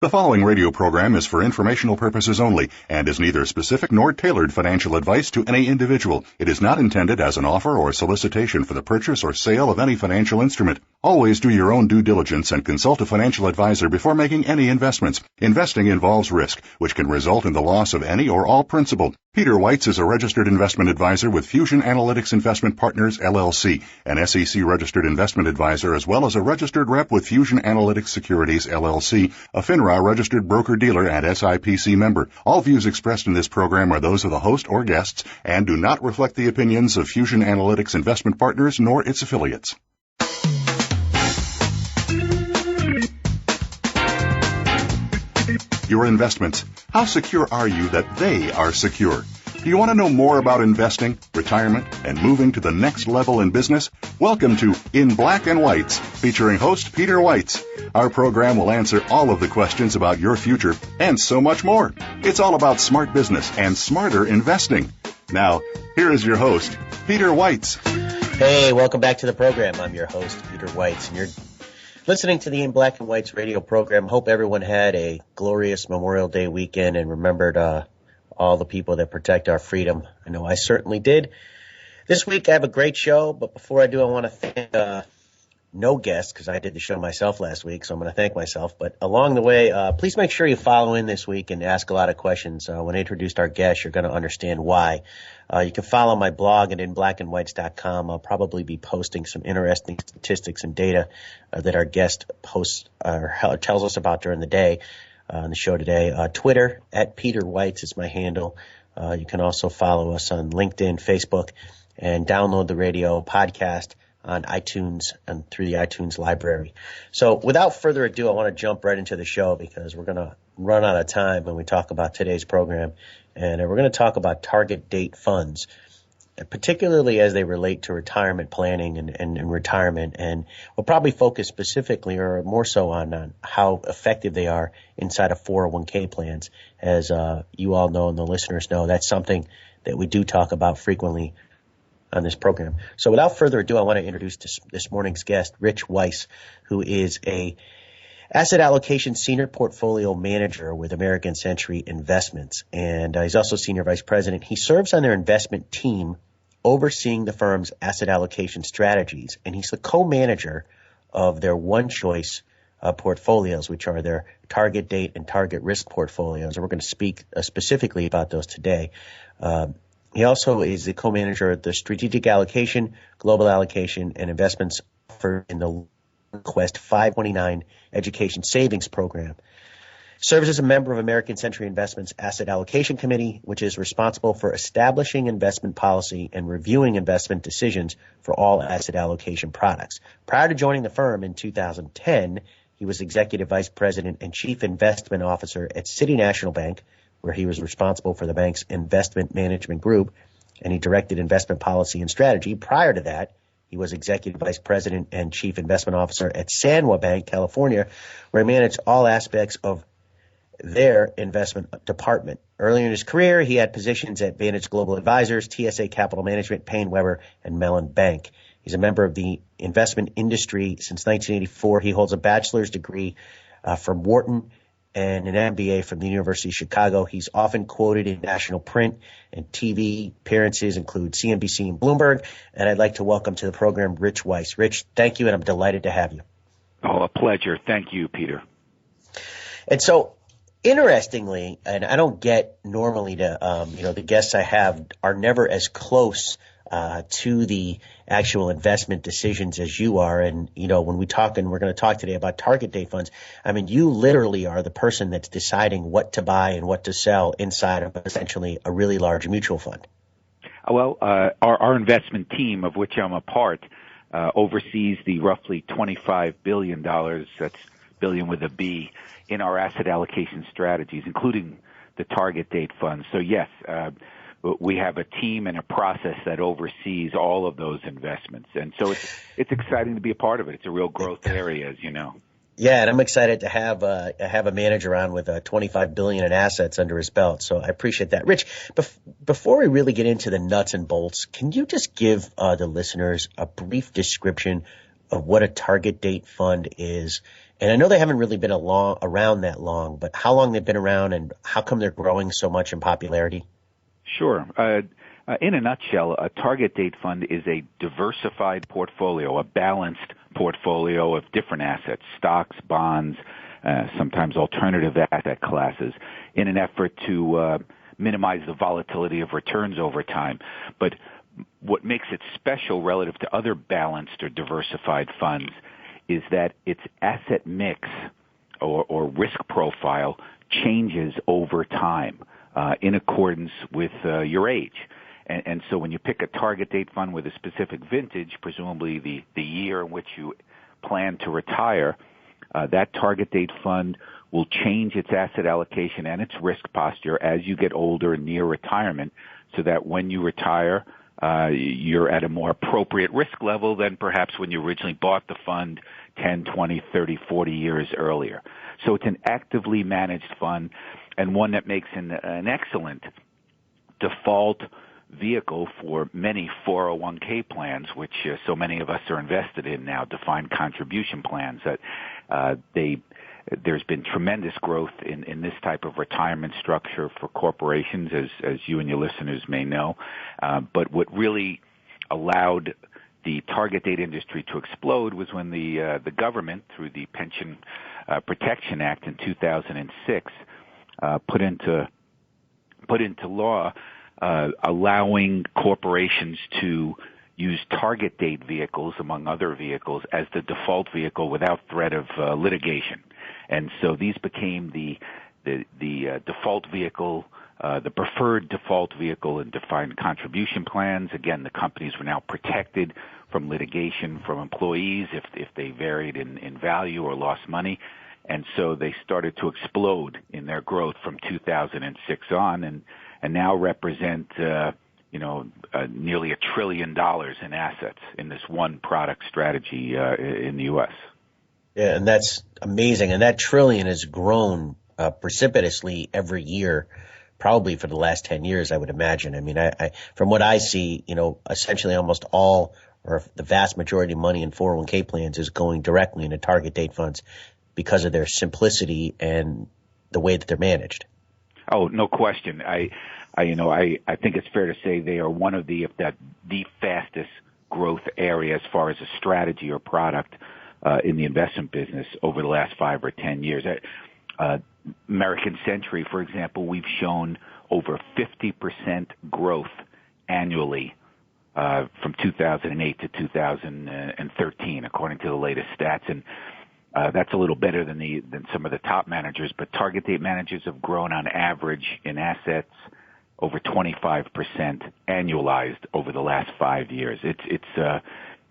The following radio program is for informational purposes only and is neither specific nor tailored financial advice to any individual. It is not intended as an offer or solicitation for the purchase or sale of any financial instrument. Always do your own due diligence and consult a financial advisor before making any investments. Investing involves risk, which can result in the loss of any or all principal. Peter Weitz is a registered investment advisor with Fusion Analytics Investment Partners, LLC, an SEC-registered investment advisor, as well as a registered rep with Fusion Analytics Securities, LLC, a FINRA registered broker-dealer and SIPC member. All views expressed in this program are those of the host or guests and do not reflect the opinions of Fusion Analytics Investment Partners nor its affiliates. Your investments. How secure are you that they are secure? Do you want to know more about investing, retirement, and moving to the next level in business? Welcome to In Black and Weitz, featuring host Peter Weitz. Our program will answer all of the questions about your future and so much more. It's all about smart business and smarter investing. Now, here is your host, Peter Weitz. Hey, welcome back to the program. I'm your host, Peter Weitz, and you're listening to the In Black and Weitz radio program. Hope everyone had a glorious Memorial Day weekend and remembered all the people that protect our freedom. I know I certainly did. This week I have a great show, but before I do, I want to thank no guests because I did the show myself last week, so I'm going to thank myself. But along the way, please make sure you follow in this week and ask a lot of questions. When I introduced our guest, you're going to understand why. You can follow my blog at inblackandweitz.com. I'll probably be posting some interesting statistics and data that our guest posts or tells us about during the day on the show today. Twitter at Peter Weitz is my handle. You can also follow us on LinkedIn, Facebook, and download the radio podcast on iTunes and through the iTunes library. So without further ado, I want to jump right into the show because we're going to run out of time when we talk about today's program. And we're going to talk about target date funds, particularly as they relate to retirement planning and retirement. And we'll probably focus specifically or more so on how effective they are inside of 401k plans. As you all know and the listeners know, that's something that we do talk about frequently on this program. So without further ado, I want to introduce this morning's guest, Rich Weiss, who is a asset allocation senior portfolio manager with American Century Investments. And he's also senior vice president. He serves on their investment team overseeing the firm's asset allocation strategies. And he's the co-manager of their one choice portfolios, which are their target date and target risk portfolios. And we're going to speak specifically about those today. He also is the co-manager of the strategic allocation, global allocation, and investments in the Quest 529 Education Savings Program. Serves as a member of American Century Investments Asset Allocation Committee, which is responsible for establishing investment policy and reviewing investment decisions for all asset allocation products. Prior to joining the firm in 2010, he was executive vice president and chief investment officer at City National Bank, where he was responsible for the bank's investment management group, and he directed investment policy and strategy. Prior to that, he was executive vice president and chief investment officer at Sanwa Bank, California, where he managed all aspects of their investment department. Earlier in his career, he had positions at Vantage Global Advisors, TSA Capital Management, Payne Weber, and Mellon Bank. He's a member of the investment industry since 1984. He holds a bachelor's degree from Wharton and an MBA from the University of Chicago. He's often quoted in national print and TV appearances include CNBC and Bloomberg. And I'd like to welcome to the program Rich Weiss. Rich, thank you, and I'm delighted to have you. Oh, a pleasure. Thank you, Peter. And so, interestingly, and I don't get normally to, the guests I have are never as close to the actual investment decisions as you are. And, when we talk, and we're going to talk today about target date funds, I mean, you literally are the person that's deciding what to buy and what to sell inside of essentially a really large mutual fund. Well, our investment team, of which I'm a part, oversees the roughly $25 billion, that's billion with a B, in our asset allocation strategies, including the target date funds. So, yes, we have a team and a process that oversees all of those investments. And so it's exciting to be a part of it. It's a real growth area, as you know. Yeah, and I'm excited to have a manager on with $25 billion in assets under his belt. So I appreciate that. Rich, before we really get into the nuts and bolts, can you just give the listeners a brief description of what a target date fund is And I know they haven't really been around that long, but how long they've been around and how come they're growing so much in popularity? Sure. In a nutshell, a target date fund is a diversified portfolio, a balanced portfolio of different assets, stocks, bonds, sometimes alternative asset classes, in an effort to minimize the volatility of returns over time. But what makes it special relative to other balanced or diversified funds is that its asset mix or risk profile changes over time in accordance with your age. And so when you pick a target date fund with a specific vintage, presumably the year in which you plan to retire, that target date fund will change its asset allocation and its risk posture as you get older and near retirement, so that when you retire, you're at a more appropriate risk level than perhaps when you originally bought the fund 10, 20, 30, 40 years earlier. So it's an actively managed fund and one that makes an excellent default vehicle for many 401k plans, which so many of us are invested in now, defined contribution plans. That there's been tremendous growth in this type of retirement structure for corporations, as you and your listeners may know. But what really allowed the target date industry to explode was when the government, through the Pension Protection Act in 2006, put into law allowing corporations to use target date vehicles, among other vehicles, as the default vehicle without threat of litigation. And so these became the default vehicle, the preferred default vehicle in defined contribution plans. Again, the companies were now protected from litigation from employees if they varied in value or lost money. And so they started to explode in their growth from 2006 on, and now represent nearly $1 trillion in assets in this one product strategy in the U.S. Yeah, and that's amazing. And that trillion has grown precipitously every year, probably for the last 10 years, I would imagine. I mean, I from what I see, essentially almost all or the vast majority of money in 401k plans is going directly into target date funds because of their simplicity and the way that they're managed. Oh, no question. I think it's fair to say they are one of the, if not the fastest growth area as far as a strategy or product in the investment business over the last 5 or 10 years. American Century, for example, we've shown over 50% growth annually from 2008 to 2013, according to the latest stats. And that's a little better than some of the top managers, but target date managers have grown on average in assets over 25% annualized over the last 5 years.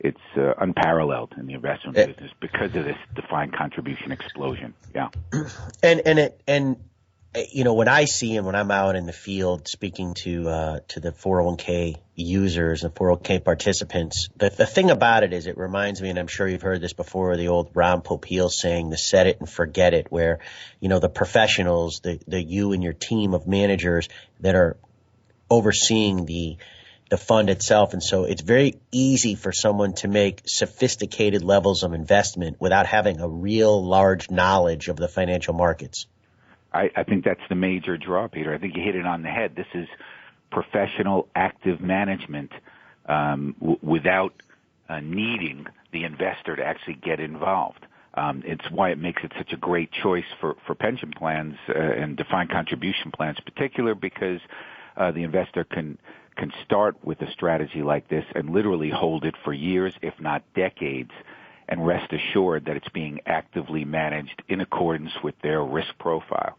It's unparalleled in the investment business because of this defined contribution explosion. Yeah. And what I see and when I'm out in the field speaking to the 401k users and 401k participants, the thing about it is it reminds me, and I'm sure you've heard this before, the old Ron Popeil saying, the set it and forget it, where, the professionals, the you and your team of managers that are overseeing the fund itself. And so it's very easy for someone to make sophisticated levels of investment without having a real large knowledge of the financial markets. I think that's the major draw, Peter. I think you hit it on the head. This is professional active management without needing the investor to actually get involved. It's why it makes it such a great choice for pension plans and defined contribution plans in particular, because the investor can start with a strategy like this and literally hold it for years, if not decades, and rest assured that it's being actively managed in accordance with their risk profile.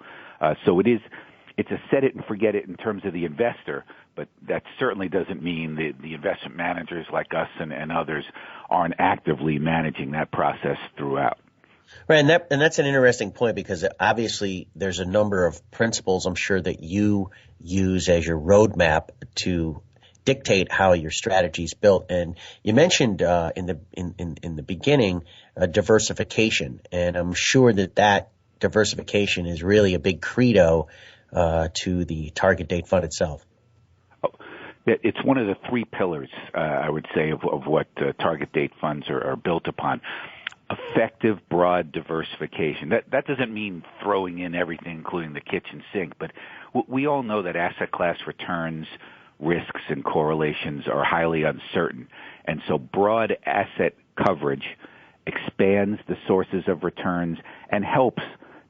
So it's a set it and forget it in terms of the investor, but that certainly doesn't mean the investment managers like us and others aren't actively managing that process throughout. Right, and that's an interesting point, because obviously there's a number of principles I'm sure that you use as your roadmap to dictate how your strategy is built. And you mentioned in the beginning diversification, and I'm sure that diversification is really a big credo to the target date fund itself. It's one of the three pillars, I would say, of what target date funds are built upon. effective broad diversification. That doesn't mean throwing in everything, including the kitchen sink, but we all know that asset class returns, risks, and correlations are highly uncertain. And so broad asset coverage expands the sources of returns and helps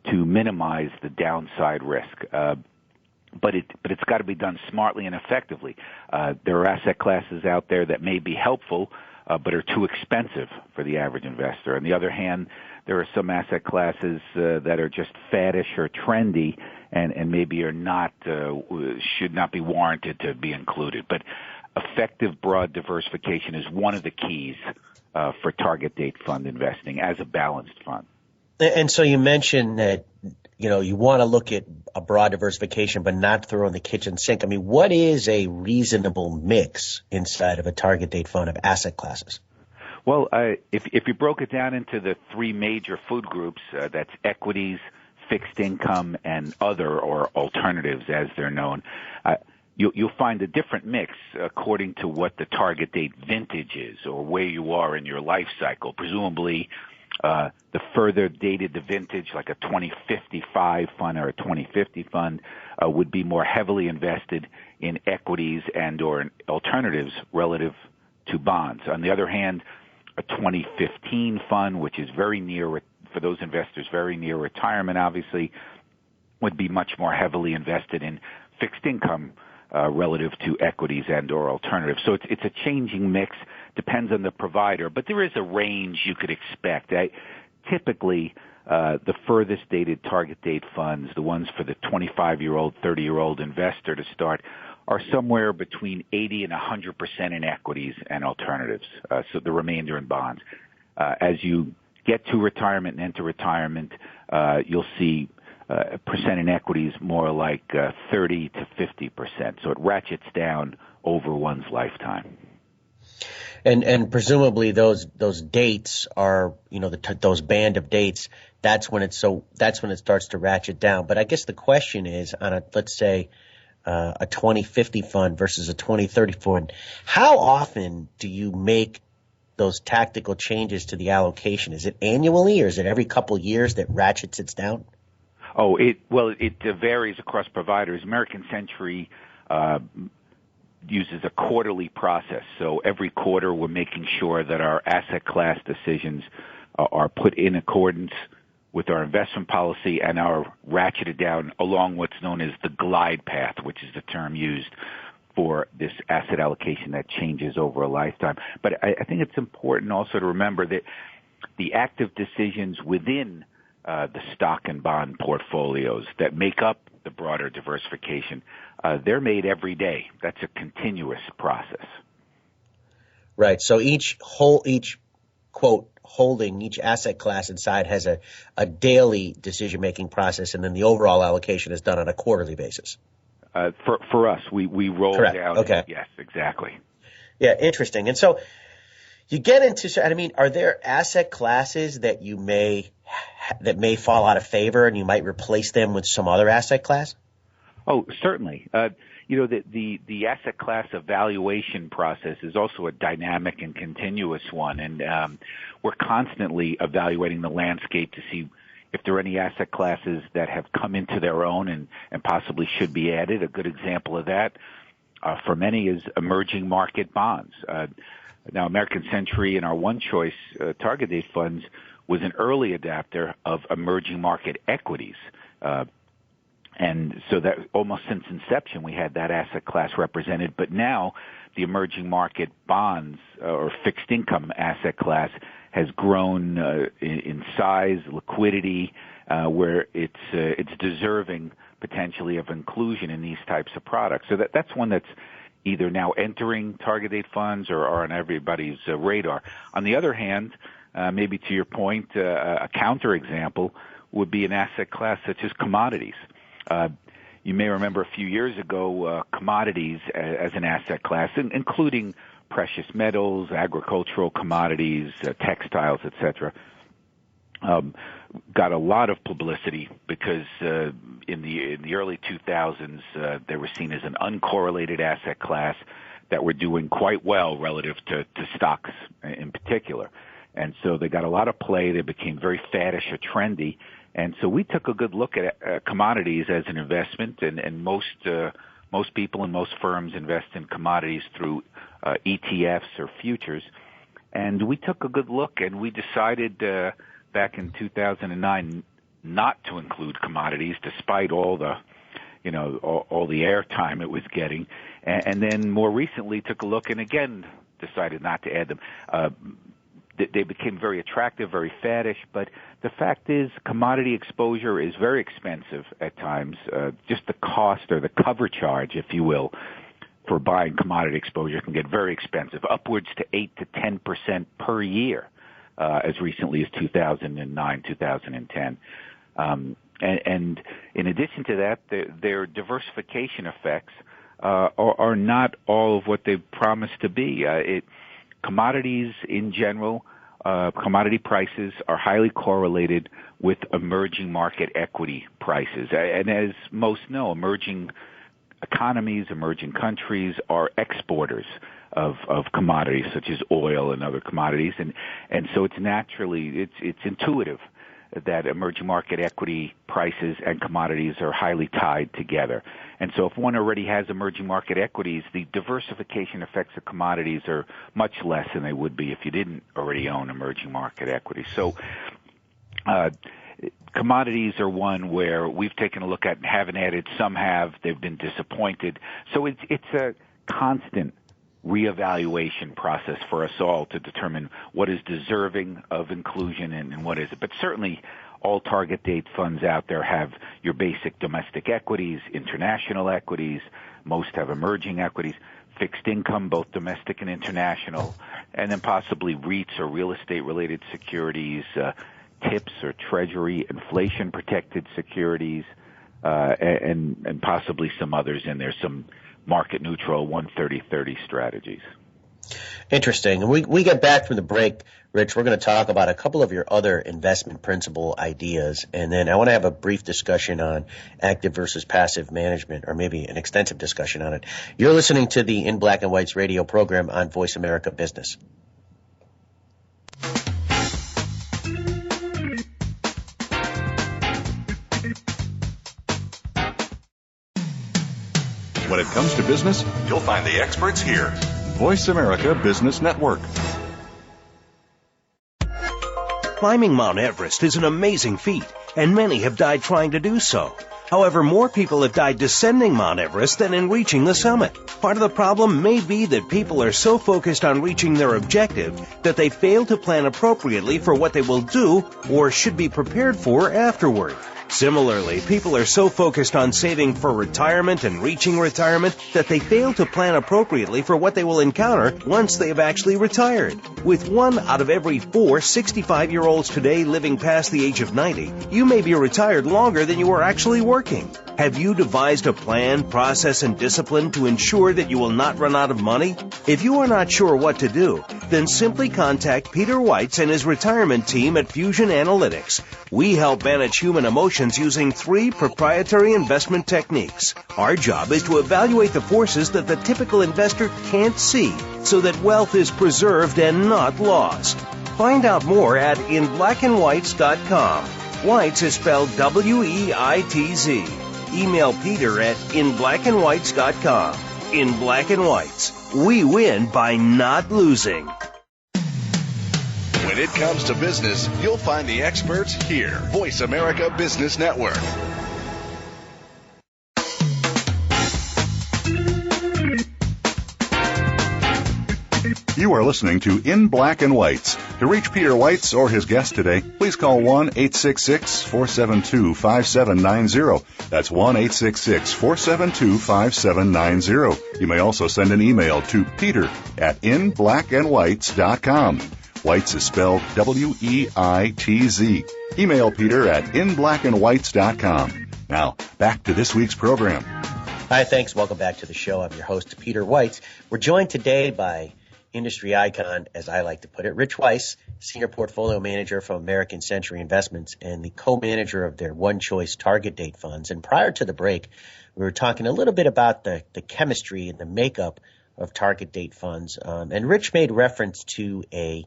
to minimize the downside risk. But it's got to be done smartly and effectively. There are asset classes out there that may be helpful, but are too expensive for the average investor. On the other hand, there are some asset classes that are just faddish or trendy, and maybe are not should not be warranted to be included. But effective broad diversification is one of the keys for target date fund investing as a balanced fund. And so you mentioned that, you want to look at a broad diversification, but not throw in the kitchen sink. I mean, what is a reasonable mix inside of a target date fund of asset classes? Well, if you broke it down into the three major food groups, that's equities, fixed income, and other, or alternatives as they're known, you'll find a different mix according to what the target date vintage is or where you are in your life cycle. Presumably, the further dated the vintage, like a 2055 fund or a 2050 fund, would be more heavily invested in equities and or in alternatives relative to bonds. On the other hand, a 2015 fund, which is very near, for those investors, very near retirement, obviously, would be much more heavily invested in fixed income relative to equities and or alternatives. So it's a changing mix, depends on the provider, but there is a range you could expect. Typically, the furthest dated target date funds, the ones for the 25-year-old, 30-year-old investor to start, are somewhere between 80 and 100% in equities and alternatives, so the remainder in bonds. As you get to retirement and enter retirement, you'll see percent in equities more like 30 to 50%. So it ratchets down over one's lifetime. And presumably those dates are, those band of dates, that's when it starts to ratchet down. But I guess the question is, on let's say a 2050 fund versus a 2030 fund, how often do you make those tactical changes to the allocation? Is it annually, or is it every couple of years that ratchets it down? Oh, it varies across providers. American Century uses a quarterly process. So every quarter we're making sure that our asset class decisions are put in accordance with our investment policy and are ratcheted down along what's known as the glide path, which is the term used for this asset allocation that changes over a lifetime. But I think it's important also to remember that the active decisions within the stock and bond portfolios that make up the broader diversification, they're made every day. That's a continuous process. Right. So each quote holding, each asset class inside has a daily decision-making process, and then the overall allocation is done on a quarterly basis. For us, we roll Correct. down. Okay. Yes, exactly. Yeah, interesting. And so you get into, are there asset classes that that may fall out of favor and you might replace them with some other asset class? Oh, certainly. The asset class evaluation process is also a dynamic and continuous one, and we're constantly evaluating the landscape to see if there are any asset classes that have come into their own and possibly should be added. A good example of that for many is emerging market bonds. Now, American Century and our One Choice target date funds was an early adapter of emerging market equities. And so that almost since inception, we had that asset class represented. But now the emerging market bonds or fixed income asset class has grown in size, liquidity, where it's deserving potentially of inclusion in these types of products. So that's one that's either now entering target date funds or are on everybody's radar. On the other hand, maybe to your point, a counterexample would be an asset class such as commodities. You may remember a few years ago, commodities as an asset class, including precious metals, agricultural commodities, textiles, etc., got a lot of publicity because in the early 2000s they were seen as an uncorrelated asset class that were doing quite well relative to stocks in particular. And so they got a lot of play. They became very faddish or trendy. And so we took a good look at commodities as an investment, and most people and most firms invest in commodities through ETFs or futures. And we took a good look, and we decided back in 2009 not to include commodities, despite all the all the airtime it was getting. And then more recently took a look and again decided not to add them. They became very attractive, very faddish, but the fact is commodity exposure is very expensive at times. Just the cost or the cover charge, if you will, for buying commodity exposure can get very expensive, upwards to 8 to 10% per year, as recently as 2009, 2010. And in addition to that, their diversification effects are not all of what they promise to be. Commodities in general, commodity prices are highly correlated with emerging market equity prices. And as most know, emerging economies, emerging countries are exporters of commodities such as oil and other commodities. And so it's intuitive that emerging market equity prices and commodities are highly tied together. And so if one already has emerging market equities, the diversification effects of commodities are much less than they would be if you didn't already own emerging market equities. So commodities are one where we've taken a look at and haven't added. Some have. They've been disappointed. So it's a constant reevaluation process for us all to determine what is deserving of inclusion and what isn't. But certainly all target date funds out there have your basic domestic equities, international equities. Most have emerging equities, fixed income, both domestic and international, and then possibly REITs or real estate related securities, TIPS or treasury inflation protected securities, and possibly some others in there, some market neutral 130-30 strategies. Interesting. And we get back from the break, Rich, we're going to talk about a couple of your other investment principle ideas. And then I want to have a brief discussion on active versus passive management, or maybe an extensive discussion on it. You're listening to the In Black and Weitz radio program on Voice America Business. When it comes to business, you'll find the experts here. Voice America Business Network. Climbing Mount Everest is an amazing feat, and many have died trying to do so. However, more people have died descending Mount Everest than in reaching the summit. Part of the problem may be that people are so focused on reaching their objective that they fail to plan appropriately for what they will do or should be prepared for afterward. Similarly, people are so focused on saving for retirement and reaching retirement that they fail to plan appropriately for what they will encounter once they have actually retired. With 1 out of every 4 65-year-olds today living past the age of 90, you may be retired longer than you are actually working. Have you devised a plan, process, and discipline to ensure that you will not run out of money? If you are not sure what to do, then simply contact Peter Weitz and his retirement team at Fusion Analytics. We help manage human emotions using 3 proprietary investment techniques. Our job is to evaluate the forces that the typical investor can't see so that wealth is preserved and not lost. Find out more at inblackandweitz.com. Weitz is spelled W-E-I-T-Z. Email Peter at inblackandweitz.com. In Black and Weitz, we win by not losing. When it comes to business, you'll find the experts here. Voice America Business Network. You are listening to In Black and Weitz. To reach Peter Weitz or his guest today, please call 1-866-472-5790. That's 1-866-472-5790. You may also send an email to peter@inblackandweitz.com. Weitz is spelled W-E-I-T-Z. Email Peter at inblackandweitz.com. Now, back to this week's program. Hi, thanks. Welcome back to the show. I'm your host, Peter Weitz. We're joined today by industry icon, as I like to put it, Rich Weiss, Senior Portfolio Manager from American Century Investments and the co-manager of their One Choice Target Date Funds. And prior to the break, we were talking a little bit about the chemistry and the makeup of target date funds. And Rich made reference to a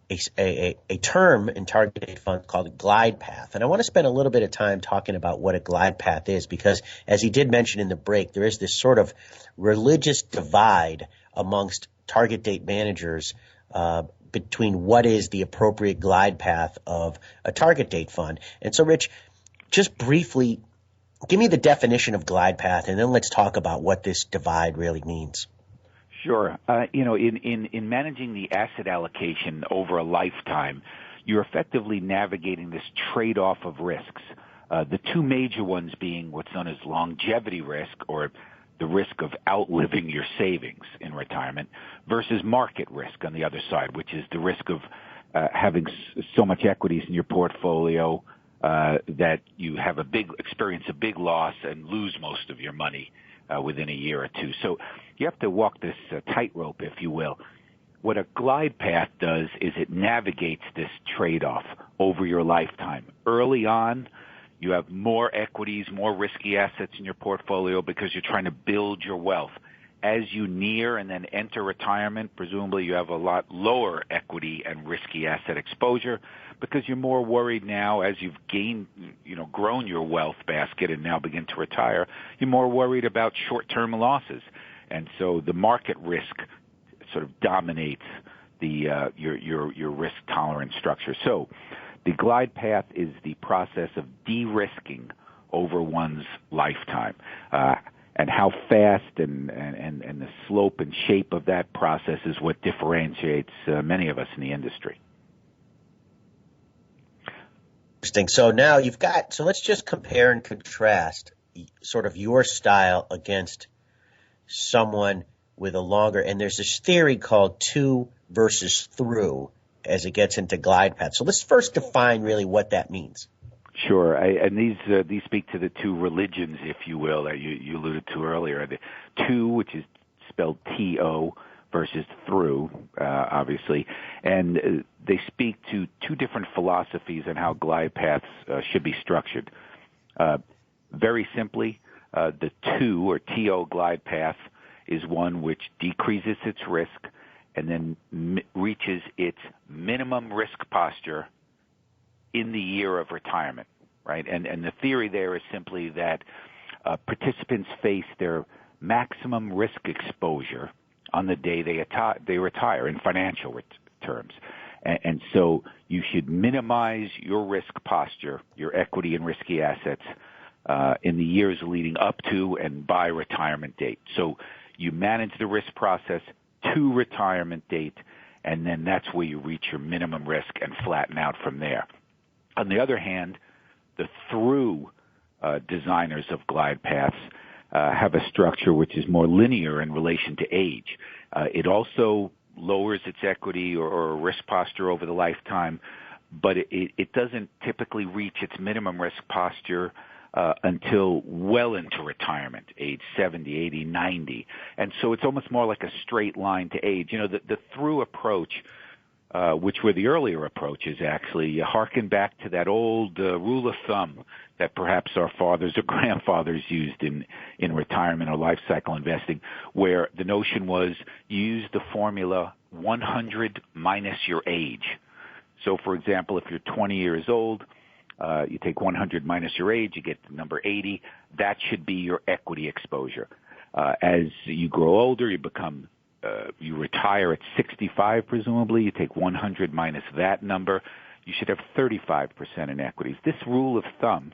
a term in target date funds called glide path. And I want to spend a little bit of time talking about what a glide path is, because as he did mention in the break, there is this sort of religious divide amongst target date managers between what is the appropriate glide path of a target date fund. And so, Rich, just briefly, give me the definition of glide path, and then let's talk about what this divide really means. Sure. In managing the asset allocation over a lifetime, you're effectively navigating this trade-off of risks. The two major ones being what's known as longevity risk, or the risk of outliving your savings in retirement, versus market risk on the other side, which is the risk of having so much equities in your portfolio that you have experience a big loss and lose most of your money within a year or two. So you have to walk this tightrope, if you will. What a glide path does is it navigates this trade-off over your lifetime. Early on, you have more equities, more risky assets in your portfolio because you're trying to build your wealth. As you near and then enter retirement, presumably you have a lot lower equity and risky asset exposure because you're more worried now as you've grown your wealth basket and now begin to retire. You're more worried about short-term losses. And so the market risk sort of dominates your risk tolerance structure. So the glide path is the process of de-risking over one's lifetime. And how fast and the slope and shape of that process is what differentiates many of us in the industry. Interesting. So now so let's just compare and contrast sort of your style against someone with a longer, and there's this theory called to versus through as it gets into glide path. So let's first define really what that means. Sure, and these speak to the two religions, if you will, that you alluded to earlier. The to, which is spelled T-O, versus through, obviously, and they speak to two different philosophies on how glide paths should be structured. Very simply, the to, or T-O glide path, is one which decreases its risk and then reaches its minimum risk posture in the year of retirement, right? And the theory there is simply that participants face their maximum risk exposure on the day they retire in financial terms. And so you should minimize your risk posture, your equity and risky assets, in the years leading up to and by retirement date. So you manage the risk process to retirement date, and then that's where you reach your minimum risk and flatten out from there. On the other hand, the through designers of glide paths have a structure which is more linear in relation to age. It also lowers its equity or risk posture over the lifetime, but it doesn't typically reach its minimum risk posture until well into retirement, age 70, 80, 90. And so it's almost more like a straight line to age. You know, the through approach, which were the earlier approaches, actually harken back to that old rule of thumb that perhaps our fathers or grandfathers used in retirement or life cycle investing, where the notion was you use the formula 100 minus your age. So, for example, if you're 20 years old, you take 100 minus your age, you get the number 80. That should be your equity exposure. As you grow older, you retire at 65, presumably. You take 100 minus that number. You should have 35% in equities. This rule of thumb,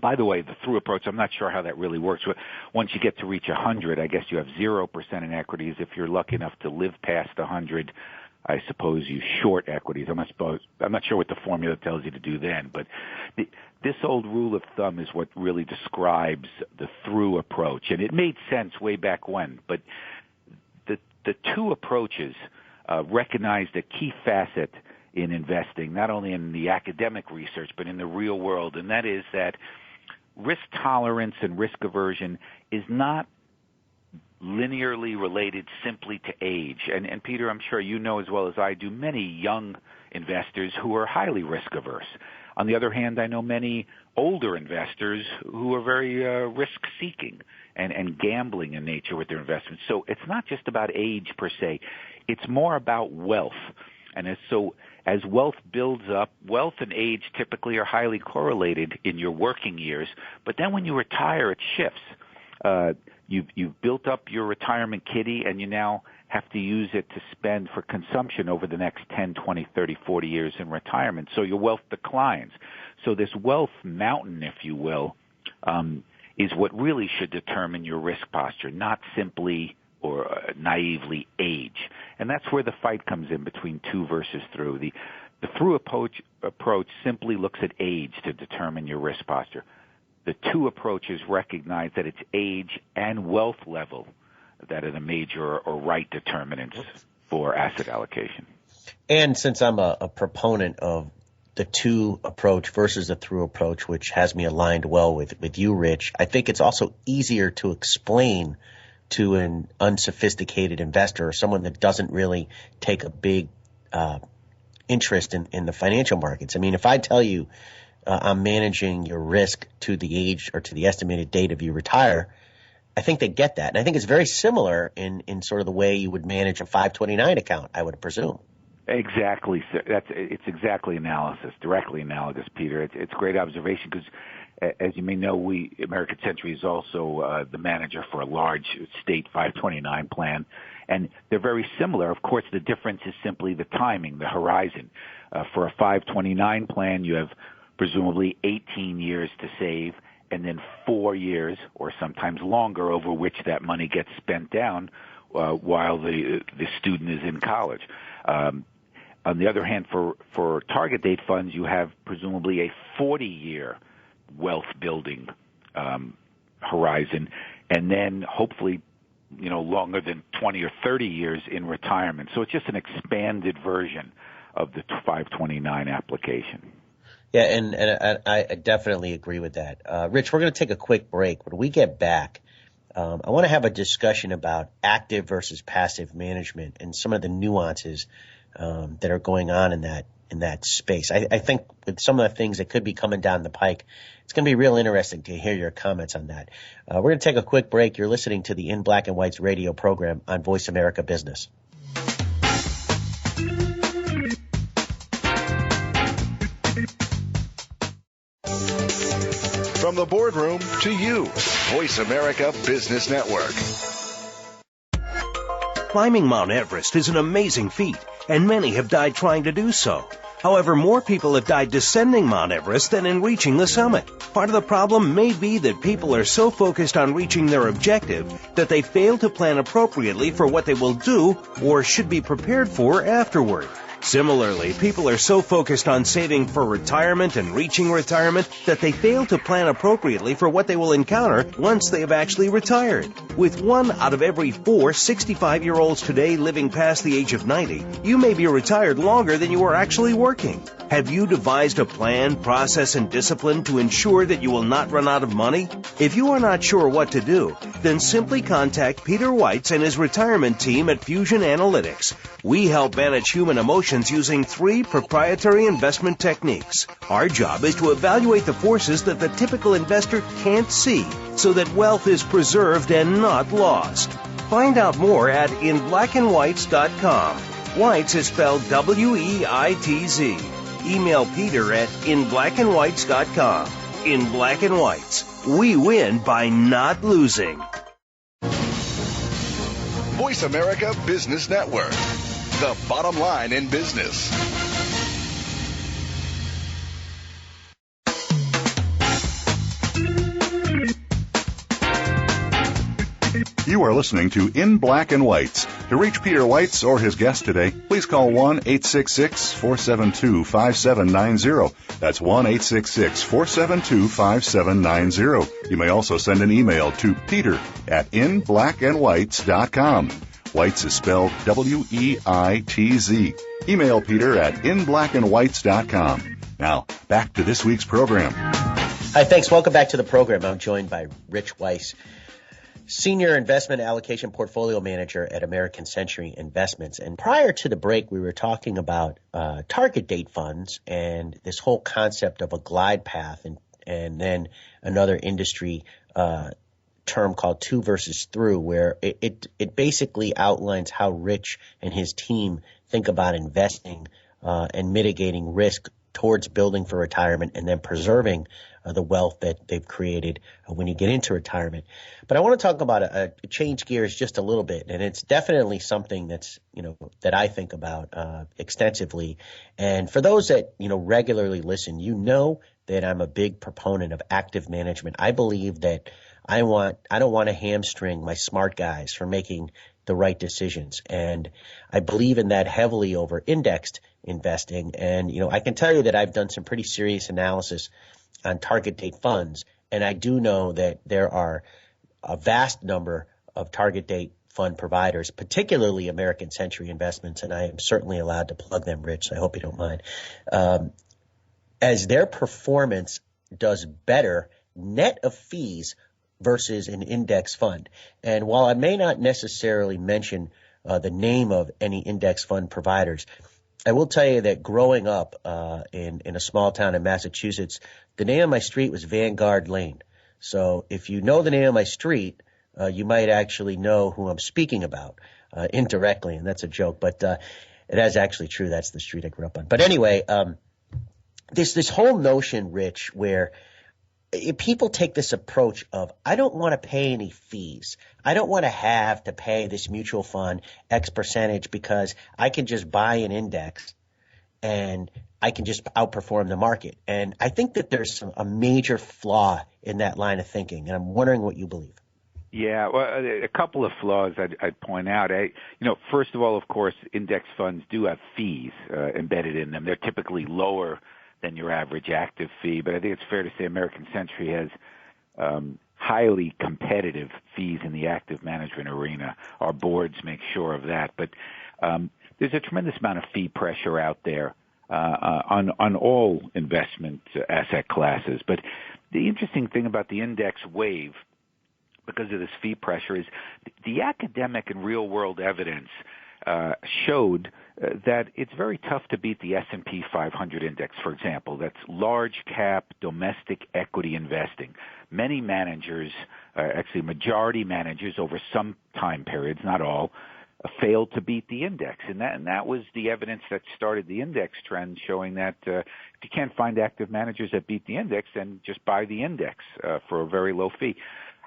by the way, the through approach, I'm not sure how that really works. Once you get to reach 100, I guess you have 0% in equities. If you're lucky enough to live past 100, I suppose you short equities. I'm not sure what the formula tells you to do then, but this old rule of thumb is what really describes the through approach. And it made sense way back when, but the two approaches recognized a key facet in investing, not only in the academic research, but in the real world, and that is that risk tolerance and risk aversion is not linearly related simply to age. And Peter, I'm sure you know as well as I do many young investors who are highly risk averse. On the other hand, I know many older investors who are very risk-seeking and gambling in nature with their investments. So it's not just about age per se. It's more about wealth. And so as wealth builds up, wealth and age typically are highly correlated in your working years, but then when you retire, it shifts. You've built up your retirement kitty, and you now have to use it to spend for consumption over the next 10, 20, 30, 40 years in retirement. So your wealth declines. So this wealth mountain, if you will, is what really should determine your risk posture, not simply or naively age. And that's where the fight comes in between to versus through. The through approach simply looks at age to determine your risk posture. The to approaches recognize that it's age and wealth level that are the major or right determinants for asset allocation. And since I'm a proponent of the to approach versus the through approach, which has me aligned well with you, Rich, I think it's also easier to explain to an unsophisticated investor or someone that doesn't really take a big interest in the financial markets. I mean, if I tell you I'm managing your risk to the age or to the estimated date of you retire, I think they get that. And I think it's very similar in sort of the way you would manage a 529 account, I would presume. Exactly. It's exactly directly analogous, Peter. It's great observation because, as you may know, American Century is also the manager for a large state 529 plan, and they're very similar. Of course, the difference is simply the timing, the horizon. For a 529 plan, you have presumably 18 years to save, and then 4 years, or sometimes longer, over which that money gets spent down while the student is in college. On the other hand, for target date funds, you have presumably a 40-year wealth building horizon, and then hopefully, longer than 20 or 30 years in retirement. So it's just an expanded version of the 529 application. Yeah, and I definitely agree with that. Rich, we're going to take a quick break. When we get back, I want to have a discussion about active versus passive management and some of the nuances that are going on in that space. I think with some of the things that could be coming down the pike, it's going to be real interesting to hear your comments on that. We're going to take a quick break. You're listening to the In Black and Weitz radio program on Voice America Business. From the boardroom to you, Voice America Business Network. Climbing Mount Everest is an amazing feat, and many have died trying to do so. However, more people have died descending Mount Everest than in reaching the summit. Part of the problem may be that people are so focused on reaching their objective that they fail to plan appropriately for what they will do or should be prepared for afterward. Similarly, people are so focused on saving for retirement and reaching retirement that they fail to plan appropriately for what they will encounter once they have actually retired. With 1 out of every 4 65-year-olds today living past the age of 90, you may be retired longer than you are actually working. Have you devised a plan, process, and discipline to ensure that you will not run out of money? If you are not sure what to do, then simply contact Peter Weitz and his retirement team at Fusion Analytics. We help manage human emotions using 3 proprietary investment techniques. Our job is to evaluate the forces that the typical investor can't see so that wealth is preserved and not lost. Find out more at inblackandweitz.com. Weitz is spelled W-E-I-T-Z. Email Peter at inblackandweitz.com. In Black and Weitz, we win by not losing. Voice America Business Network, the bottom line in business. You are listening to In Black and Weitz. To reach Peter Weitz or his guest today, please call 1-866-472-5790. That's 1-866-472-5790. You may also send an email to peter at inblackandweitz.com. Weitz is spelled W-E-I-T-Z. Email Peter at inblackandweitz.com. Now, back to this week's program. Hi, thanks. Welcome back to the program. I'm joined by Rich Weiss, Senior Investment Allocation Portfolio Manager at American Century Investments. And prior to the break, we were talking about target date funds and this whole concept of a glide path and then another industry term called to versus through, where it basically outlines how Rich and his team think about investing and mitigating risk towards building for retirement and then preserving the wealth that they've created when you get into retirement. But I want to talk about change gears just a little bit, and it's definitely something that's, that I think about extensively. And for those that, regularly listen, that I'm a big proponent of active management. I believe that I don't want to hamstring my smart guys from making the right decisions. And I believe in that heavily over indexed investing. And, I can tell you that I've done some pretty serious analysis on target date funds. And I do know that there are a vast number of target date fund providers, particularly American Century Investments. And I am certainly allowed to plug them, Rich. So I hope you don't mind. As their performance does better net of fees versus an index fund. And while I may not necessarily mention the name of any index fund providers, I will tell you that growing up in a small town in Massachusetts, the name of my street was Vanguard Lane. So if you know the name of my street, you might actually know who I'm speaking about indirectly, and that's a joke, but it is actually true. That's the street I grew up on. But anyway, this whole notion, Rich, where people take this approach of, I don't want to pay any fees. I don't want to have to pay this mutual fund X percentage because I can just buy an index and I can just outperform the market. And I think that there's a major flaw in that line of thinking, and I'm wondering what you believe. Yeah, well, a couple of flaws I'd point out. First of all, of course, index funds do have fees embedded in them. They're typically lower than your average active fee, but I think it's fair to say American Century has highly competitive fees in the active management arena. Our boards make sure of that, but there's a tremendous amount of fee pressure out there on all investment asset classes. But the interesting thing about the index wave, because of this fee pressure, is the academic and real-world evidence showed that it's very tough to beat the S&P 500 index, for example. That's large-cap domestic equity investing. Many managers, actually majority managers over some time periods, not all, failed to beat the index. And that was the evidence that started the index trend, showing that if you can't find active managers that beat the index, then just buy the index for a very low fee.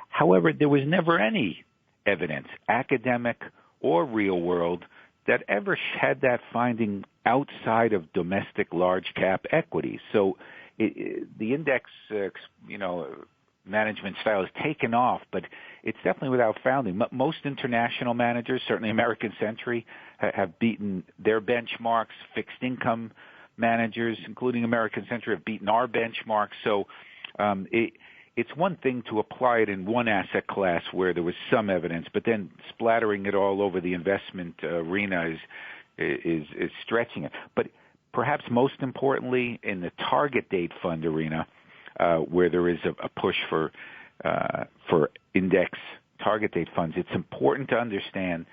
However, there was never any evidence, academic or real world, that ever had that finding outside of domestic large cap equities. So the index, management style has taken off, but it's definitely without founding. Most international managers, certainly American Century, have beaten their benchmarks. Fixed income managers, including American Century, have beaten our benchmarks. So it's one thing to apply it in one asset class where there was some evidence, but then splattering it all over the investment arena is stretching it. But perhaps most importantly, in the target date fund arena, where there is a push for index target date funds, it's important to understand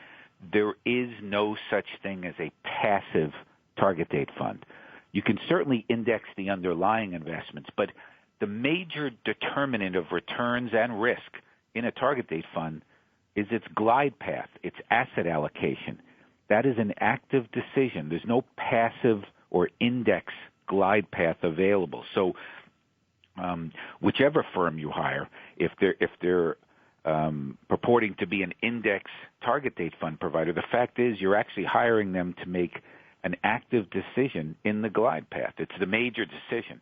there is no such thing as a passive target date fund. You can certainly index the underlying investments, but the major determinant of returns and risk in a target date fund is its glide path, its asset allocation. That is an active decision. There's no passive or index glide path available. So whichever firm you hire, if they're purporting to be an index target date fund provider, the fact is you're actually hiring them to make an active decision in the glide path. It's the major decision.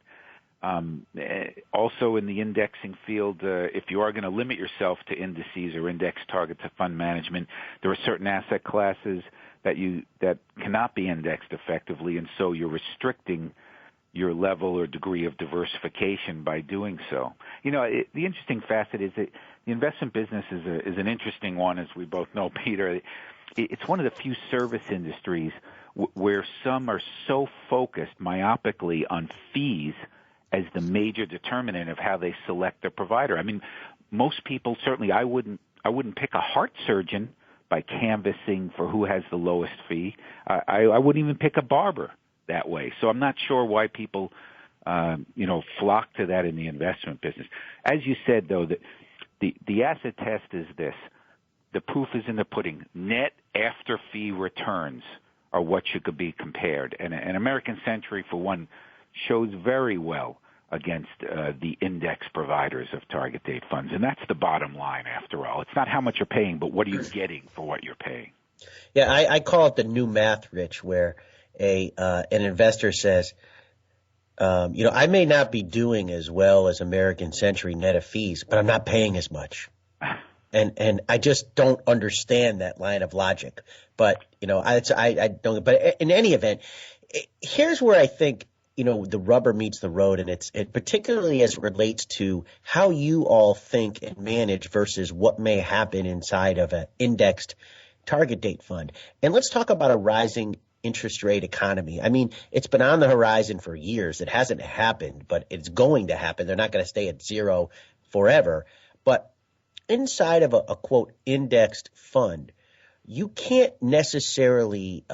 Also in the indexing field, if you are going to limit yourself to indices or index targets of fund management, there are certain asset classes that cannot be indexed effectively, and so you're restricting your level or degree of diversification by doing so. The interesting facet is that the investment business is an interesting one, as we both know, Peter. It's one of the few service industries where some are so focused myopically on fees as the major determinant of how they select their provider. I mean, most people, certainly I wouldn't pick a heart surgeon by canvassing for who has the lowest fee. I wouldn't even pick a barber that way. So I'm not sure why people, flock to that in the investment business. As you said, though, the asset test is this. The proof is in the pudding. Net after fee returns are what should be compared. And American Century, for one, shows very well against the index providers of target date funds. And that's the bottom line, after all. It's not how much you're paying, but what are you getting for what you're paying? Yeah, I call it the new math, Rich, where an investor says, I may not be doing as well as American Century net of fees, but I'm not paying as much. And I just don't understand that line of logic. But, I don't. But in any event, here's where I think, the rubber meets the road, and it particularly as it relates to how you all think and manage versus what may happen inside of an indexed target date fund. And let's talk about a rising interest rate economy. I mean, it's been on the horizon for years. It hasn't happened, but it's going to happen. They're not going to stay at zero forever. But inside of a quote indexed fund, you can't necessarily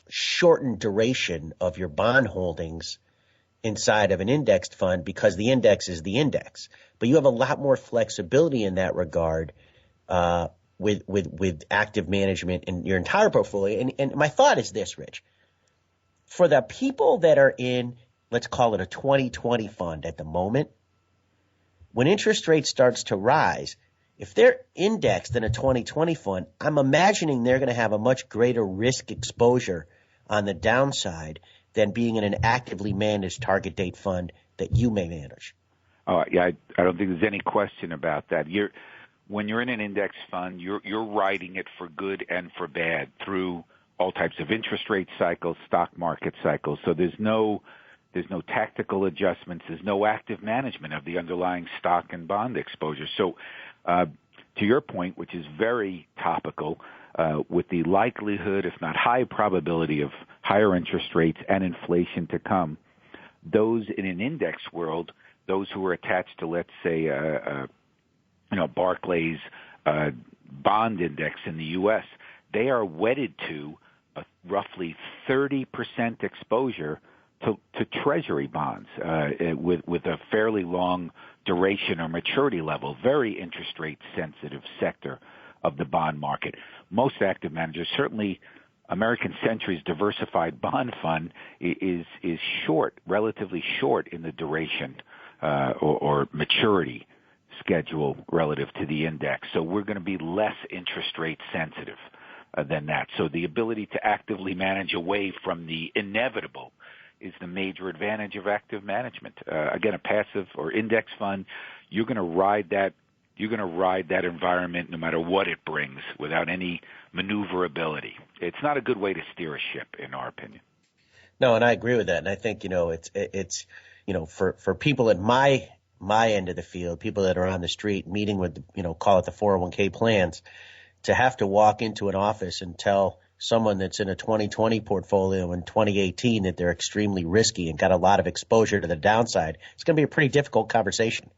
shorten duration of your bond holdings inside of an indexed fund because the index is the index. But you have a lot more flexibility in that regard with active management in your entire portfolio. And my thought is this, Rich. For the people that are in, let's call it a 2020 fund at the moment, when interest rate starts to rise, if they're indexed in a 2020 fund, I'm imagining they're going to have a much greater risk exposure on the downside than being in an actively managed target date fund that you may manage. Yeah, I don't think there's any question about that. When you're in an index fund, you're riding it for good and for bad through all types of interest rate cycles, stock market cycles. So there's no tactical adjustments. There's no active management of the underlying stock and bond exposure. So to your point, which is very topical, with the likelihood, if not high probability, of higher interest rates and inflation to come, those in an index world, those who are attached to, let's say, Barclays bond index in the U.S., they are wedded to a roughly 30% exposure to Treasury bonds with a fairly long duration or maturity level, very interest rate sensitive sector of the bond market. Most active managers, certainly American Century's diversified bond fund, is short, relatively short in the duration or maturity schedule relative to the index. So we're going to be less interest rate sensitive than that. So the ability to actively manage away from the inevitable is the major advantage of active management. Again, a passive or index fund, you're going to ride that. You're going to ride that environment no matter what it brings without any maneuverability. It's not a good way to steer a ship, in our opinion. No, and I agree with that. And I think, it's for people at my end of the field, people that are on the street meeting with, call it the 401k plans, to have to walk into an office and tell someone that's in a 2020 portfolio in 2018 that they're extremely risky and got a lot of exposure to the downside, it's going to be a pretty difficult conversation.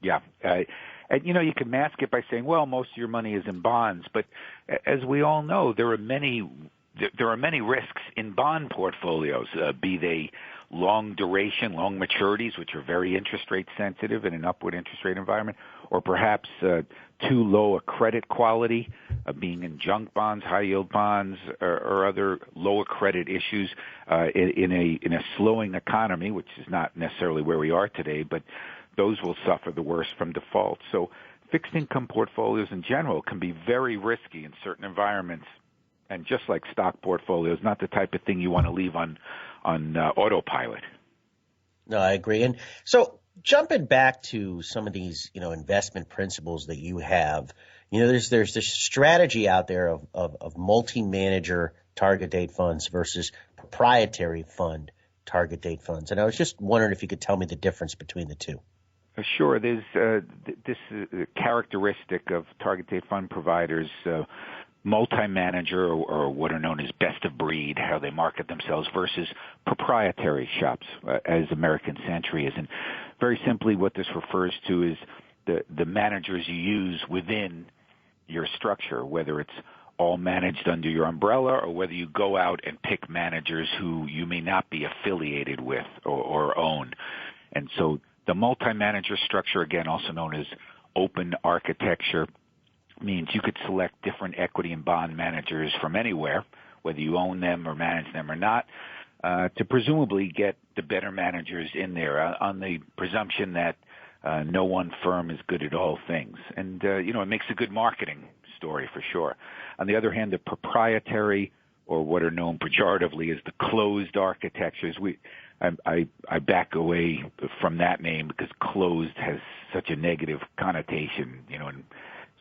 Yeah. And, you can mask it by saying, well, most of your money is in bonds. But as we all know, there are many risks in bond portfolios, be they long duration, long maturities, which are very interest rate sensitive in an upward interest rate environment, or perhaps too low a credit quality, being in junk bonds, high yield bonds, or other lower credit issues in a slowing economy, which is not necessarily where we are today, but those will suffer the worst from default. So fixed income portfolios in general can be very risky in certain environments. And just like stock portfolios, not the type of thing you want to leave on autopilot. No, I agree. And so jumping back to some of these, investment principles that you have, there's this strategy out there of multi-manager target date funds versus proprietary fund target date funds. And I was just wondering if you could tell me the difference between the two. Sure. There's this characteristic of target date fund providers, multi-manager or what are known as best of breed, how they market themselves, versus proprietary shops, as American Century is. And very simply what this refers to is the managers you use within your structure, whether it's all managed under your umbrella or whether you go out and pick managers who you may not be affiliated with or own. And so the multi-manager structure, again, also known as open architecture, means you could select different equity and bond managers from anywhere, whether you own them or manage them or not, to presumably get the better managers in there on the presumption that no one firm is good at all things. And, it makes a good marketing story for sure. On the other hand, the proprietary, or what are known pejoratively as the closed architectures, I back away from that name because closed has such a negative connotation, and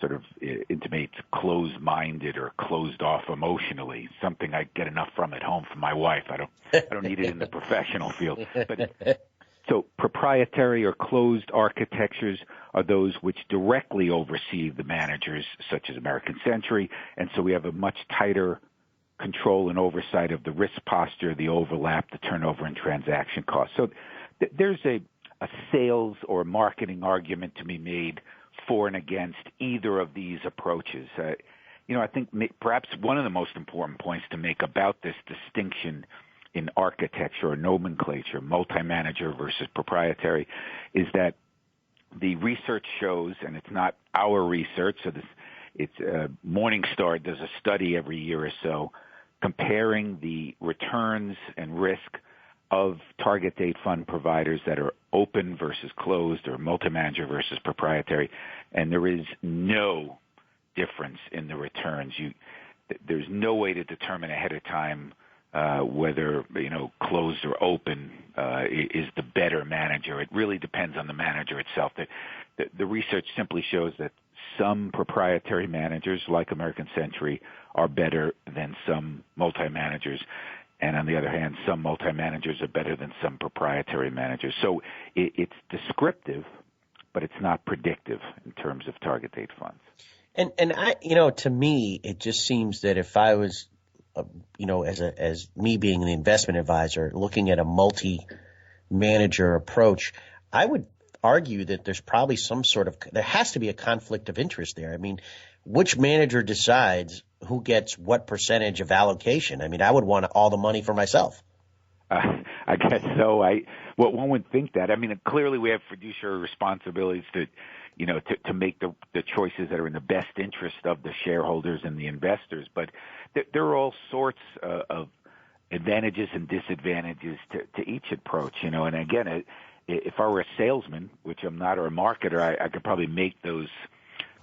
sort of intimates closed-minded or closed off emotionally, something I get enough from at home from my wife. I don't need it in the professional field. But so proprietary or closed architectures are those which directly oversee the managers, such as American Century, and so we have a much tighter control and oversight of the risk posture, the overlap, the turnover, and transaction costs. So there's a sales or marketing argument to be made for and against either of these approaches. I think perhaps one of the most important points to make about this distinction in architecture or nomenclature, multi-manager versus proprietary, is that the research shows, and it's not our research, so Morningstar does a study every year or so comparing the returns and risk of target date fund providers that are open versus closed or multi-manager versus proprietary, and there is no difference in the returns. There's no way to determine ahead of time whether closed or open is the better manager. It really depends on the manager itself. The research simply shows that some proprietary managers, like American Century, are better than some multi-managers. And on the other hand, some multi-managers are better than some proprietary managers. So it's descriptive, but it's not predictive in terms of target date funds. And I, to me, it just seems that if I was, as me being an investment advisor, looking at a multi-manager approach, I would argue that there's probably there has to be a conflict of interest there. I mean, which manager decides who gets what percentage of allocation? I mean, I would want all the money for myself. I guess so. One would think that. I mean, clearly we have fiduciary responsibilities to make the choices that are in the best interest of the shareholders and the investors. But there are all sorts of advantages and disadvantages to each approach, And again, if I were a salesman, which I'm not, or a marketer, I could probably make those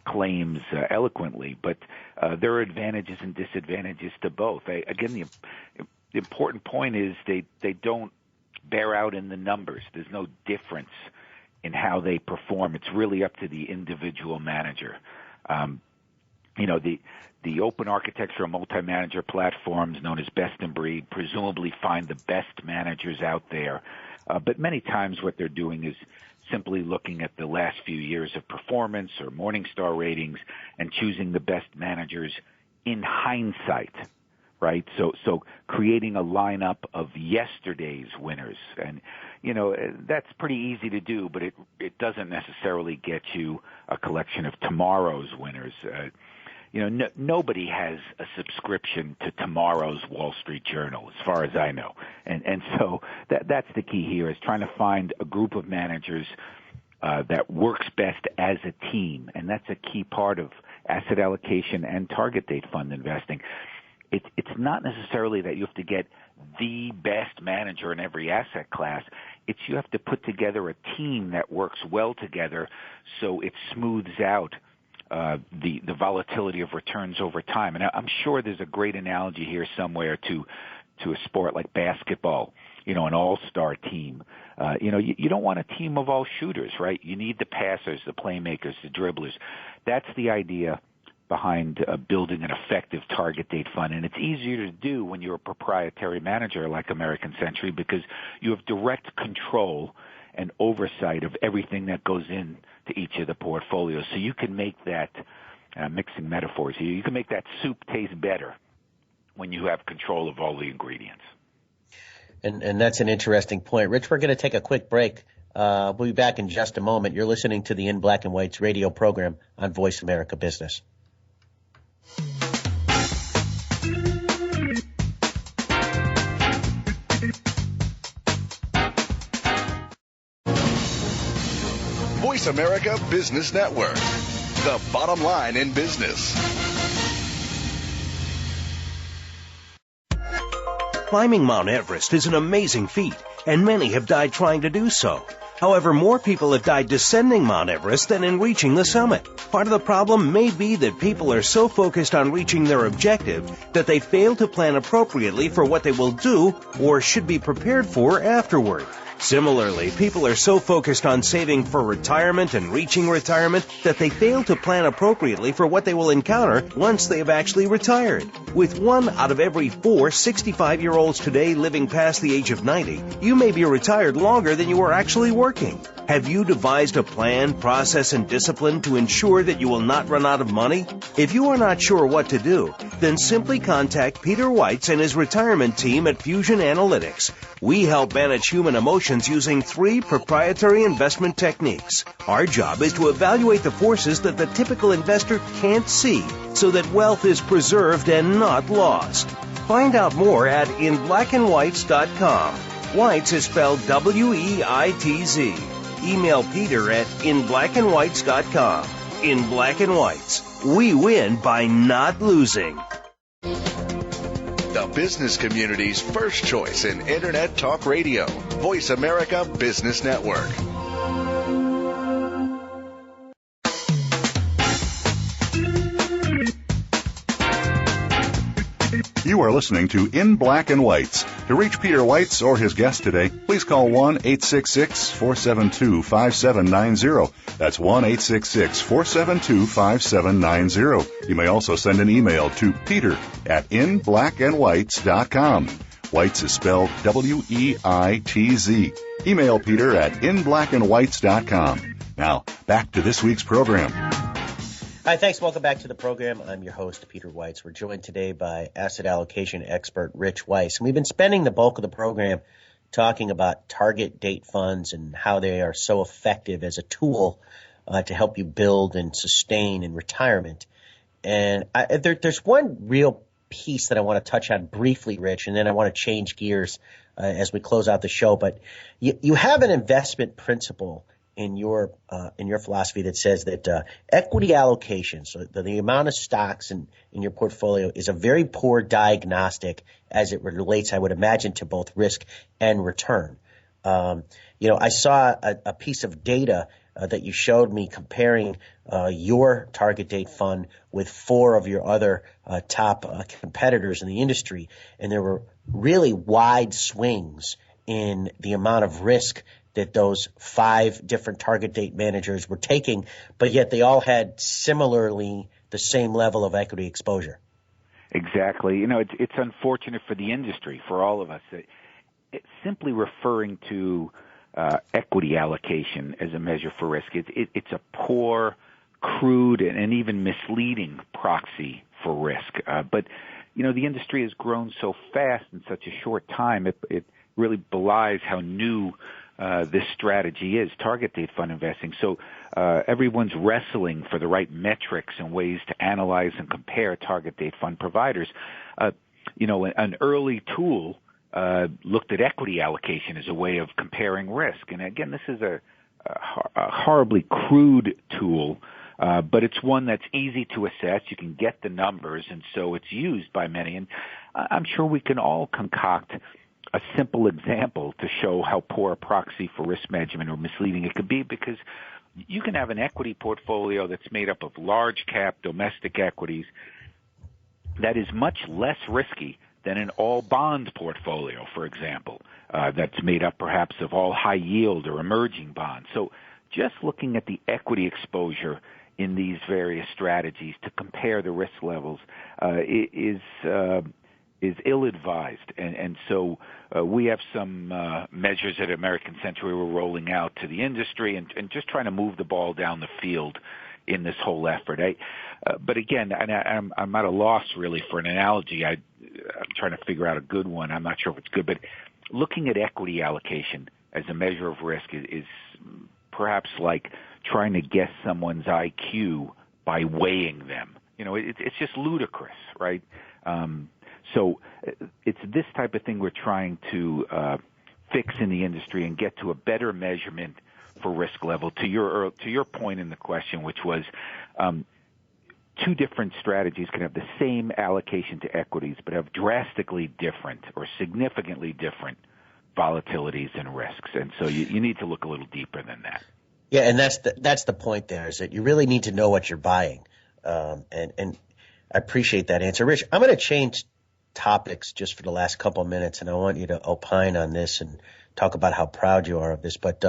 claims eloquently. But there are advantages and disadvantages to both. Again, the important point is they don't bear out in the numbers. There's no difference in how they perform. It's really up to the individual manager. The open architecture multi-manager platforms known as best in breed presumably find the best managers out there. But many times what they're doing is simply looking at the last few years of performance or Morningstar ratings and choosing the best managers in hindsight, right? So creating a lineup of yesterday's winners. And, that's pretty easy to do, but it doesn't necessarily get you a collection of tomorrow's winners. Nobody has a subscription to tomorrow's Wall Street Journal, as far as I know. And so that's the key here, is trying to find a group of managers that works best as a team. And that's a key part of asset allocation and target date fund investing. It's not necessarily that you have to get the best manager in every asset class. It's you have to put together a team that works well together so it smooths out the volatility of returns over time. And I'm sure there's a great analogy here somewhere to a sport like basketball, an all-star team. You don't want a team of all shooters, right? You need the passers, the playmakers, the dribblers. That's the idea behind building an effective target date fund. And it's easier to do when you're a proprietary manager like American Century because you have direct control and oversight of everything that goes into each of the portfolios. So you can make that, mixing metaphors here, you can make that soup taste better when you have control of all the ingredients. And that's an interesting point. Rich, we're going to take a quick break. We'll be back in just a moment. You're listening to the In Black and Weitz radio program on Voice America Business. Voice America Business Network, the bottom line in business. Climbing Mount Everest is an amazing feat, and many have died trying to do so. However, more people have died descending Mount Everest than in reaching the summit. Part of the problem may be that people are so focused on reaching their objective that they fail to plan appropriately for what they will do or should be prepared for afterward. Similarly, people are so focused on saving for retirement and reaching retirement that they fail to plan appropriately for what they will encounter once they have actually retired. With 1 out of every 4 65-year-olds today living past the age of 90, you may be retired longer than you are actually working. Have you devised a plan, process, and discipline to ensure that you will not run out of money? If you are not sure what to do, then simply contact Peter Weitz and his retirement team at Fusion Analytics. We help manage human emotions using 3 proprietary investment techniques. Our job is to evaluate the forces that the typical investor can't see so that wealth is preserved and not lost. Find out more at inblackandweitz.com. Weitz is spelled W-E-I-T-Z. Email Peter at inblackandweitz.com. In Black and Weitz, we win by not losing. The business community's first choice in Internet Talk Radio. Voice America Business Network. You are listening to In Black and Weitz. To reach Peter Weitz or his guest today, please call 1-866-472-5790. That's 1-866-472-5790. You may also send an email to peter at inblackandweitz.com. Weitz is spelled W-E-I-T-Z. Email Peter at inblackandweitz.com. Now, back to this week's program. Hi, thanks. Welcome back to the program. I'm your host, Peter Weitz. We're joined today by asset allocation expert Rich Weiss. And we've been spending the bulk of the program talking about target date funds and how they are so effective as a tool to help you build and sustain in retirement. And there's one real piece that I want to touch on briefly, Rich, and then I want to change gears as we close out the show. But you have an investment principle in your philosophy that says that equity allocation, so the amount of stocks in your portfolio, is a very poor diagnostic as it relates, I would imagine, to both risk and return. I saw a piece of data that you showed me comparing your target date fund with 4 of your other top competitors in the industry, and there were really wide swings in the amount of risk that those 5 different target date managers were taking, but yet they all had similarly the same level of equity exposure. Exactly. It's unfortunate for the industry, for all of us. It's simply referring to equity allocation as a measure for risk. It's a poor, crude, and even misleading proxy for risk. But the industry has grown so fast in such a short time, it really belies how new this strategy is, target date fund investing. So everyone's wrestling for the right metrics and ways to analyze and compare target date fund providers. An early tool looked at equity allocation as a way of comparing risk. And again, this is a horribly crude tool, but it's one that's easy to assess. You can get the numbers, and so it's used by many. And I'm sure we can all concoct a simple example to show how poor a proxy for risk management or misleading it could be, because you can have an equity portfolio that's made up of large cap domestic equities that is much less risky than an all bond portfolio, for example, that's made up perhaps of all high yield or emerging bonds. So just looking at the equity exposure in these various strategies to compare the risk levels is ill-advised. And so we have some measures at American Century we're rolling out to the industry and just trying to move the ball down the field in this whole effort. But again, I'm at a loss really for an analogy. I'm trying to figure out a good one. I'm not sure if it's good, but looking at equity allocation as a measure of risk is perhaps like trying to guess someone's IQ by weighing them. It's just ludicrous, right? So it's this type of thing we're trying to fix in the industry and get to a better measurement for risk level. To your point in the question, which was two different strategies can have the same allocation to equities, but have drastically different or significantly different volatilities and risks. And so you need to look a little deeper than that. Yeah, and that's the point there, is that you really need to know what you're buying. And I appreciate that answer. Rich, I'm going to change topics just for the last couple of minutes, and I want you to opine on this and talk about how proud you are of this. But,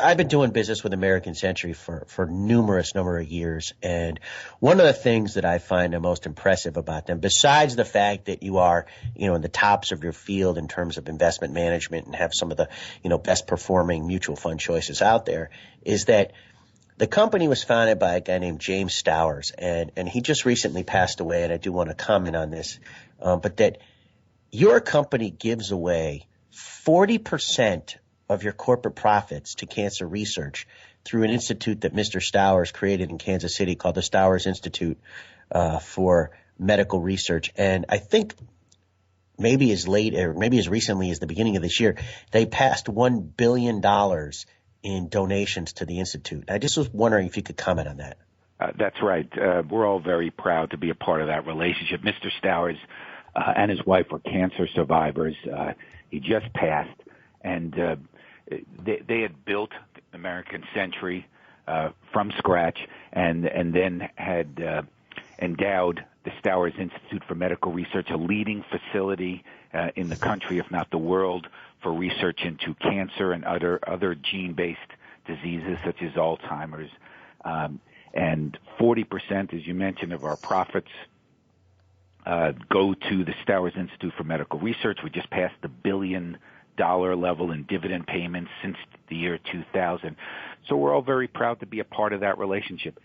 I've been doing business with American Century for numerous number of years, and one of the things that I find the most impressive about them, besides the fact that you are, in the tops of your field in terms of investment management and have some of the, best performing mutual fund choices out there, is that the company was founded by a guy named James Stowers, and he just recently passed away, and I do want to comment on this, but that your company gives away 40% of your corporate profits to cancer research through an institute that Mr. Stowers created in Kansas City called the Stowers Institute for Medical Research. And I think maybe as recently as the beginning of this year, they passed $1 billion in donations to the institute. I just was wondering if you could comment on that. That's right. We're all very proud to be a part of that relationship. Mr. Stowers and his wife were cancer survivors. He just passed, and they had built American Century from scratch, and then had endowed the Stowers Institute for Medical Research, a leading facility in the country, if not the world, for research into cancer and other gene-based diseases such as Alzheimer's. And 40%, as you mentioned, of our profits go to the Stowers Institute for Medical Research. We just passed the $1 billion level in dividend payments since the year 2000. So we're all very proud to be a part of that relationship.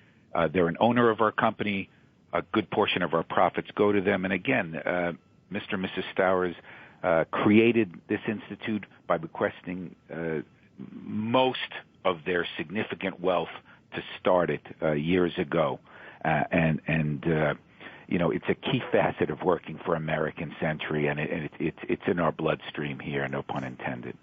They're an owner of our company. A good portion of our profits go to them. And again, Mr. and Mrs. Stowers created this institute by bequesting most of their significant wealth to start it years ago. It's a key facet of working for American Century, and it's in our bloodstream here, no pun intended.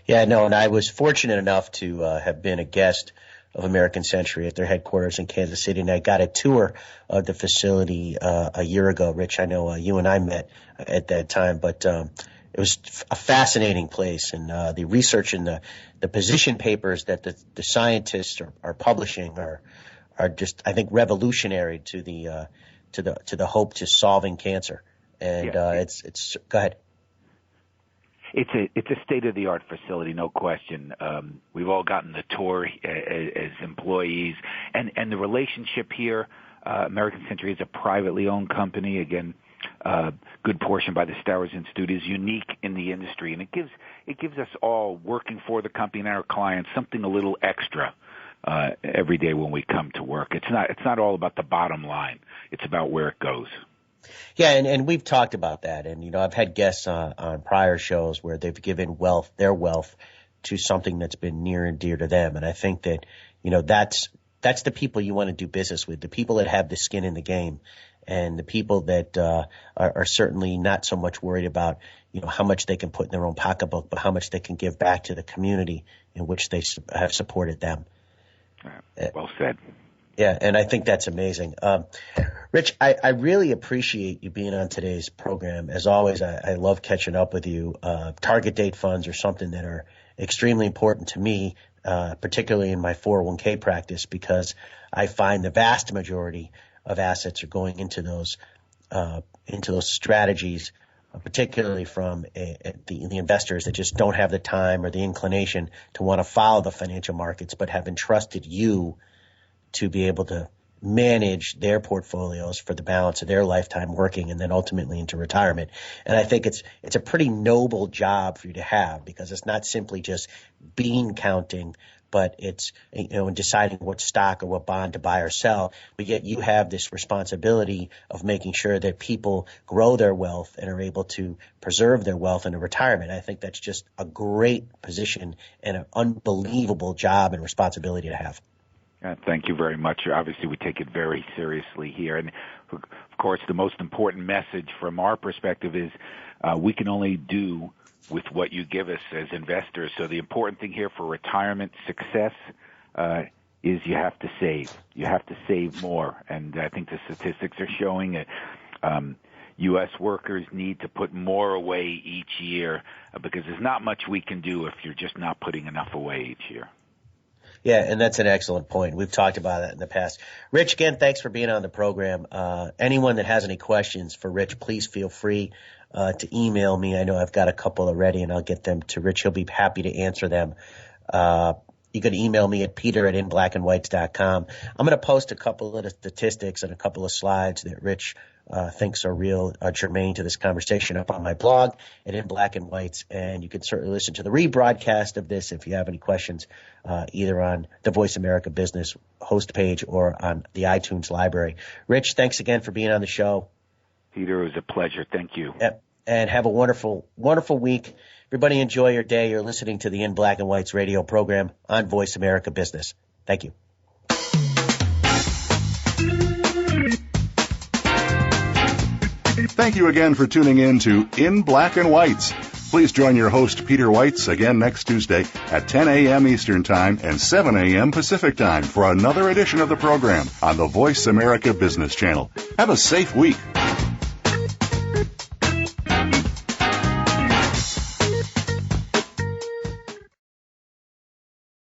Yeah, no, and I was fortunate enough to have been a guest of American Century at their headquarters in Kansas City, and I got a tour of the facility a year ago. Rich, I know you and I met at that time, but it was a fascinating place, and the research and the position papers that the scientists are publishing are just, I think, revolutionary to the hope to solving cancer. And it's go ahead. It's a state-of-the-art facility, no question. We've all gotten the tour as employees, and the relationship here. American Century is a privately owned company. Again, good portion by the Stowers Institute is unique in the industry, and it gives us all working for the company and our clients something a little extra every day when we come to work. It's not all about the bottom line. It's about where it goes. Yeah, and we've talked about that, and I've had guests on prior shows where they've given their wealth to something that's been near and dear to them, and I think that that's the people you want to do business with, the people that have the skin in the game, and the people that are certainly not so much worried about how much they can put in their own pocketbook, but how much they can give back to the community in which they have supported them. Well said. Yeah, and I think that's amazing. Rich, I really appreciate you being on today's program. As always, I love catching up with you. Target date funds are something that are extremely important to me, particularly in my 401k practice, because I find the vast majority of assets are going into those strategies, particularly from the investors that just don't have the time or the inclination to want to follow the financial markets, but have entrusted you to be able to manage their portfolios for the balance of their lifetime working and then ultimately into retirement. And I think it's a pretty noble job for you to have, because it's not simply just bean counting, but it's, in deciding what stock or what bond to buy or sell, but yet you have this responsibility of making sure that people grow their wealth and are able to preserve their wealth in a retirement. I think that's just a great position and an unbelievable job and responsibility to have. Thank you very much. Obviously, we take it very seriously here. And, of course, the most important message from our perspective is we can only do with what you give us as investors. So the important thing here for retirement success is you have to save. You have to save more. And I think the statistics are showing it. U.S. workers need to put more away each year because there's not much we can do if you're just not putting enough away each year. Yeah, and that's an excellent point. We've talked about that in the past. Rich, again, thanks for being on the program. Anyone that has any questions for Rich, please feel free to email me. I know I've got a couple already, and I'll get them to Rich. He'll be happy to answer them. You can email me at peter@inblackandweitz.com. I'm going to post a couple of the statistics and a couple of slides that Rich thinks are germane to this conversation up on my blog at In Black and Weitz. And you can certainly listen to the rebroadcast of this if you have any questions, either on the Voice America Business host page or on the iTunes library. Rich, thanks again for being on the show. Peter, it was a pleasure. Thank you. Yep. And have a wonderful, wonderful week. Everybody enjoy your day. You're listening to the In Black and Weitz radio program on Voice America Business. Thank you. Thank you again for tuning in to In Black and Weitz. Please join your host, Peter Weitz, again next Tuesday at 10 a.m. Eastern Time and 7 a.m. Pacific Time for another edition of the program on the Voice America Business Channel. Have a safe week.